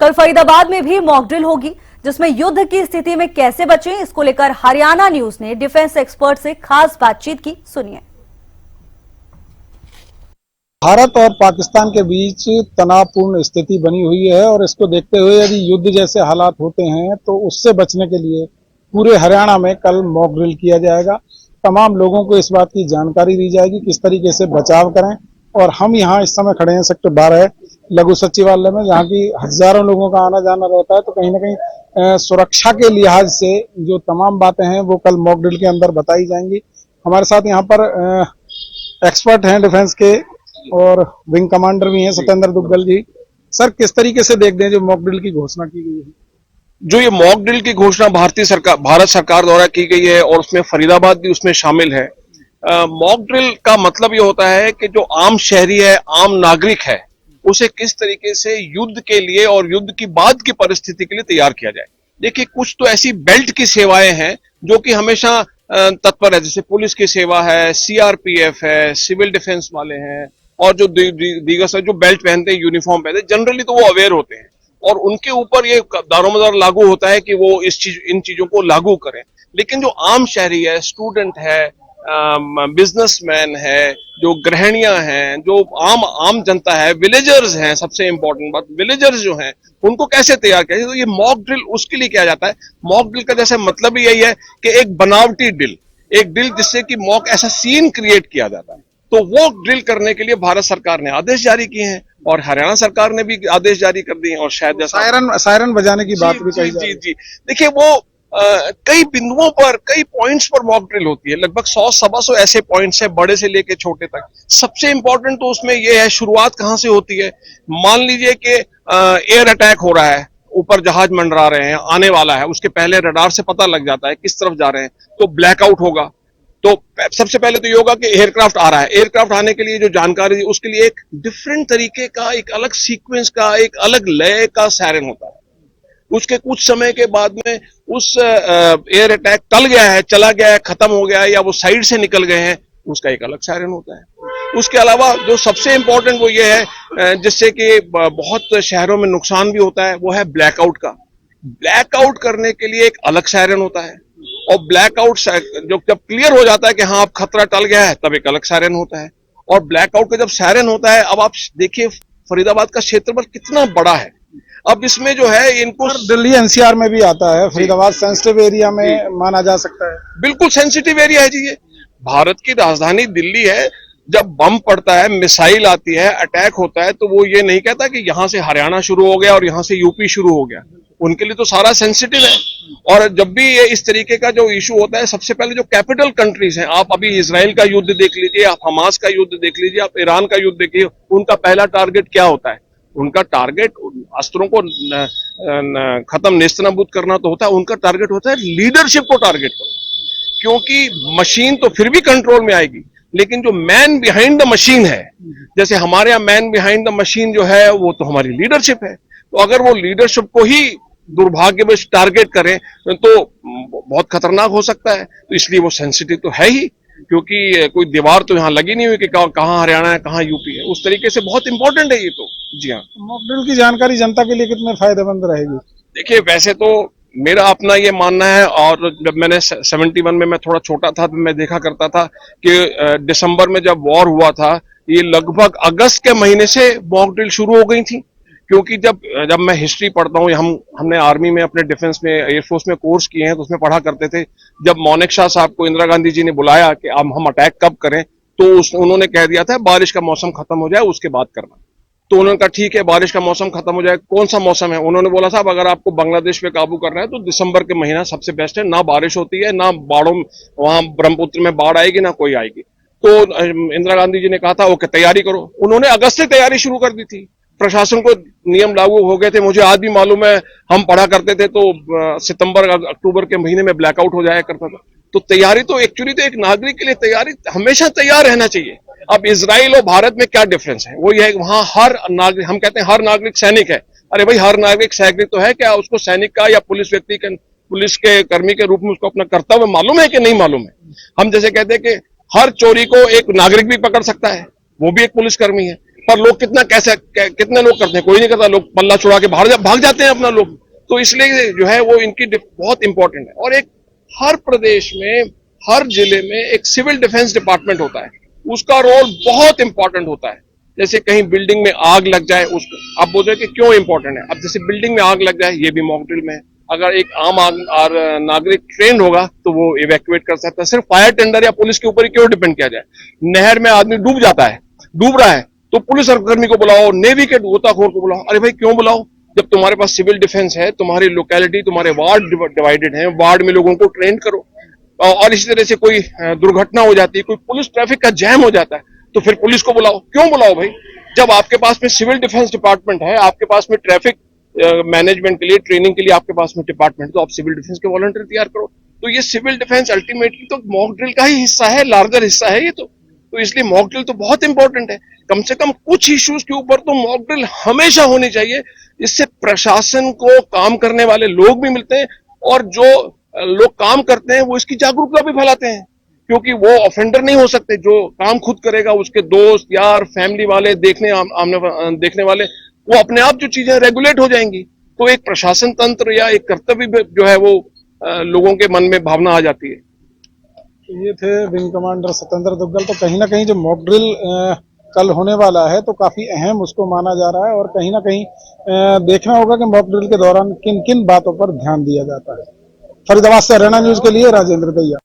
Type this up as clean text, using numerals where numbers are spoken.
कल फरीदाबाद में भी मॉक ड्रिल होगी, जिसमें युद्ध की स्थिति में कैसे बचें, इसको लेकर हरियाणा न्यूज ने डिफेंस एक्सपर्ट से खास बातचीत की। सुनिए। भारत और पाकिस्तान के बीच तनावपूर्ण स्थिति बनी हुई है और इसको देखते हुए यदि युद्ध जैसे हालात होते हैं तो उससे बचने के लिए पूरे हरियाणा में कल मॉक ड्रिल किया जाएगा। तमाम लोगों को इस बात की जानकारी दी जाएगी किस तरीके से बचाव करें। और हम यहाँ इस समय खड़े हैं सेक्टर 12 लघु सचिवालय में, जहाँ की हजारों लोगों का आना जाना रहता है। तो कहीं ना कहीं सुरक्षा के लिहाज से जो तमाम बातें हैं वो कल मॉक ड्रिल के अंदर बताई जाएंगी। हमारे साथ यहाँ पर एक्सपर्ट हैं डिफेंस के और विंग कमांडर भी हैं, सत्येंद्र दुग्गल जी। सर, किस तरीके से देखते हैं जो मॉक ड्रिल की घोषणा की गई है? जो ये मॉक ड्रिल की घोषणा भारत सरकार द्वारा की गई है और उसमें फरीदाबाद भी उसमें शामिल है। मॉक ड्रिल का मतलब ये होता है कि जो आम शहरी है, आम नागरिक है, उसे किस तरीके से युद्ध के लिए और युद्ध की बाद की परिस्थिति के लिए तैयार किया जाए। देखिए, कुछ तो ऐसी बेल्ट की सेवाएं हैं जो कि हमेशा तत्पर है, जैसे पुलिस की सेवा है, सीआरपीएफ है, सिविल डिफेंस वाले हैं, और जो दीगर से जो बेल्ट पहनते हैं, यूनिफॉर्म पहनते हैं, जनरली तो वो अवेयर होते हैं और उनके ऊपर ये दारोमदार लागू होता है कि वो इन चीजों को लागू करें। लेकिन जो आम शहरी है, स्टूडेंट है, बिजनेसमैन है, जो गृहिणियां हैं, जो आम जनता है, विलेजर्स हैं, सबसे इंपॉर्टेंट बात विलेजर्स जो हैं, उनको कैसे तैयार किया जाए। तो ये मॉक ड्रिल उसके लिए किया जाता है। मॉक ड्रिल का जैसे मतलब ही यही है कि एक बनावटी ड्रिल, एक ड्रिल जिससे कि मॉक ऐसा सीन क्रिएट किया जाता है। तो वो ड्रिल करने के लिए भारत सरकार ने आदेश जारी किए हैं और हरियाणा सरकार ने भी आदेश जारी कर दिए हैं। और शायद सायरन बजाने की बात भी कही जी। देखिए, वो कई बिंदुओं पर, कई पॉइंट्स पर मॉक ड्रिल होती है। लगभग 100-125 ऐसे पॉइंट्स है, बड़े से लेके छोटे तक। सबसे इंपॉर्टेंट तो उसमें यह है शुरुआत कहां से होती है। मान लीजिए कि एयर अटैक हो रहा है, ऊपर जहाज मंडरा रहे हैं, आने वाला है, उसके पहले रडार से पता लग जाता है किस तरफ जा रहे हैं, तो ब्लैकआउट होगा। तो सबसे पहले तो ये होगा कि एयरक्राफ्ट आ रहा है। एयरक्राफ्ट आने के लिए जो जानकारी, उसके लिए एक डिफरेंट तरीके का, एक अलग सीक्वेंस का, एक अलग लय का सायरन होता है। उसके कुछ समय के बाद में उस एयर अटैक टल गया है, चला गया है, खत्म हो गया है, या वो साइड से निकल गए हैं, उसका एक अलग सायरन होता है। उसके अलावा जो सबसे इंपॉर्टेंट वो ये है, जिससे कि बहुत शहरों में नुकसान भी होता है, वो है ब्लैकआउट का। ब्लैकआउट करने के लिए एक अलग सायरन होता है और ब्लैकआउट जब क्लियर हो जाता है कि हाँ अब खतरा टल गया है, तब एक अलग सायरन होता है। और ब्लैकआउट का जब सायरन होता है, अब आप देखिए फरीदाबाद का क्षेत्रफल कितना बड़ा है। अब इसमें जो है इनको दिल्ली एनसीआर में भी आता है, फरीदाबाद सेंसिटिव एरिया में माना जा सकता है। बिल्कुल सेंसिटिव एरिया है जी। ये भारत की राजधानी दिल्ली है। जब बम पड़ता है, मिसाइल आती है, अटैक होता है, तो वो ये नहीं कहता कि यहां से हरियाणा शुरू हो गया और यहां से यूपी शुरू हो गया। उनके लिए तो सारा सेंसिटिव है। और जब भी ये इस तरीके का जो इशू होता है, सबसे पहले जो कैपिटल कंट्रीज हैं, आप अभी इजराइल का युद्ध देख लीजिए, आप हमास का युद्ध देख लीजिए, आप ईरान का युद्ध देखिए, उनका पहला टारगेट क्या होता है? उनका टारगेट अस्त्रों को खत्म नेस्तनाबूद करना तो होता है, उनका टारगेट होता है लीडरशिप को टारगेट करो। क्योंकि मशीन तो फिर भी कंट्रोल में आएगी, लेकिन जो मैन बिहाइंड द मशीन है, जैसे हमारे यहाँ मैन बिहाइंड द मशीन जो है, वो तो हमारी लीडरशिप है। तो अगर वो लीडरशिप को ही दुर्भाग्यवश टारगेट करें तो बहुत खतरनाक हो सकता है। तो इसलिए वो सेंसिटिव तो है ही, क्योंकि कोई दीवार तो यहाँ लगी नहीं हुई कि कहाँ हरियाणा है, कहाँ यूपी है। उस तरीके से बहुत इंपॉर्टेंट है ये तो। जी हाँ। मॉक ड्रिल की जानकारी जनता के लिए कितने फायदेमंद रहेगी? देखिए, वैसे तो मेरा अपना ये मानना है, और जब मैंने 71 में मैं थोड़ा छोटा था तो मैं देखा करता था कि दिसंबर में जब वॉर हुआ था, ये लगभग अगस्त के महीने से मॉक ड्रिल शुरू हो गई थी। क्योंकि जब मैं हिस्ट्री पढ़ता हूँ, हमने आर्मी में, अपने डिफेंस में, एयरफोर्स में कोर्स किए हैं, तो उसमें पढ़ा करते थे। जब मौनिक शाह साहब को इंदिरा गांधी जी ने बुलाया कि हम अटैक कब करें, तो उन्होंने कह दिया था बारिश का मौसम खत्म हो जाए उसके बाद करना। तो उन्होंने कहा ठीक है, बारिश का मौसम खत्म हो जाए। कौन सा मौसम है? उन्होंने बोला साहब, अगर आपको बांग्लादेश पे काबू करना है तो दिसंबर के महीना सबसे बेस्ट है। ना बारिश होती है, ना बाढ़ों, वहां ब्रह्मपुत्र में बाढ़ आएगी, ना कोई आएगी। तो इंदिरा गांधी जी ने कहा था ओके, तैयारी करो। उन्होंने अगस्त से तैयारी शुरू कर दी थी। प्रशासन को नियम लागू हो गए थे। मुझे आज भी मालूम है, हम पढ़ा करते थे तो सितंबर अक्टूबर के महीने में ब्लैकआउट हो जाया करता था। तो तैयारी तो एक्चुअली तो एक नागरिक के लिए तैयारी हमेशा तैयार रहना चाहिए। अब इजराइल और भारत में क्या डिफरेंस है? वो ये है, वहां हर नागरिक, हम कहते हैं हर नागरिक सैनिक है। अरे भाई, हर नागरिक सैनिक तो है क्या? उसको सैनिक का या पुलिस के कर्मी के रूप में उसको अपना कर्तव्य मालूम है कि नहीं मालूम है? हम जैसे कहते हैं कि हर चोरी को एक नागरिक भी पकड़ सकता है, वो भी एक पुलिसकर्मी है। पर लोग कितने लोग करते हैं, कोई नहीं करता। लोग पल्ला छुड़ा के भाग जाते हैं अपना लोग। तो इसलिए जो है वो इनकी बहुत इंपॉर्टेंट है। और एक हर प्रदेश में, हर जिले में एक सिविल डिफेंस डिपार्टमेंट होता है, उसका रोल बहुत इंपॉर्टेंट होता है। जैसे कहीं बिल्डिंग में आग लग जाए, उसको आप बोल रहे हैं कि क्यों इंपॉर्टेंट है। अब जैसे बिल्डिंग में आग लग जाए, ये भी मॉक ड्रिल में है। अगर एक आम नागरिक ट्रेन होगा तो वो इवैक्यूएट कर सकता है। सिर्फ फायर टेंडर या पुलिस के ऊपर ही क्यों डिपेंड किया जाए। नहर में आदमी डूब रहा है तो पुलिस कर्मी को बुलाओ, नेवी के गोताखोर को बुलाओ। अरे भाई क्यों बुलाओ, जब तुम्हारे पास सिविल डिफेंस है, तुम्हारी लोकेलिटी, तुम्हारे वार्ड डिवाइडेड है, वार्ड में लोगों को ट्रेन करो। और इसी तरह से कोई दुर्घटना हो जाती है, कोई पुलिस ट्रैफिक का जैम हो जाता है, तो फिर पुलिस को बुलाओ। क्यों बुलाओ भाई, जब आपके पास में सिविल डिफेंस डिपार्टमेंट है, आपके पास में ट्रैफिक मैनेजमेंट के लिए, ट्रेनिंग के लिए आपके पास में डिपार्टमेंट, तो आप सिविल डिफेंस के वॉलंटियर तैयार करो। तो ये सिविल डिफेंस अल्टीमेटली तो मॉक ड्रिल का ही हिस्सा है, लार्जर हिस्सा है ये तो इसलिए मॉक ड्रिल तो बहुत इंपॉर्टेंट है। कम से कम कुछ इश्यूज के ऊपर तो मॉक ड्रिल हमेशा होनी चाहिए। इससे प्रशासन को काम करने वाले लोग भी मिलते हैं, और जो लोग काम करते हैं वो इसकी जागरूकता भी फैलाते हैं, क्योंकि वो ऑफेंडर नहीं हो सकते। जो काम खुद करेगा, उसके दोस्त यार, फैमिली वाले, देखने वाले, वो अपने आप जो चीजें रेगुलेट हो जाएंगी। तो एक प्रशासन तंत्र या एक कर्तव्य जो है वो लोगों के मन में भावना आ जाती है। ये थे विंग कमांडर सत्येंद्र दुग्गल। तो कहीं ना कहीं जो मॉक ड्रिल कल होने वाला है तो काफी अहम उसको माना जा रहा है, और कहीं ना कहीं देखना होगा कि मॉक ड्रिल के दौरान किन किन बातों पर ध्यान दिया जाता है। फरीदाबाद से हरियाणा न्यूज के लिए राजेंद्र दैया।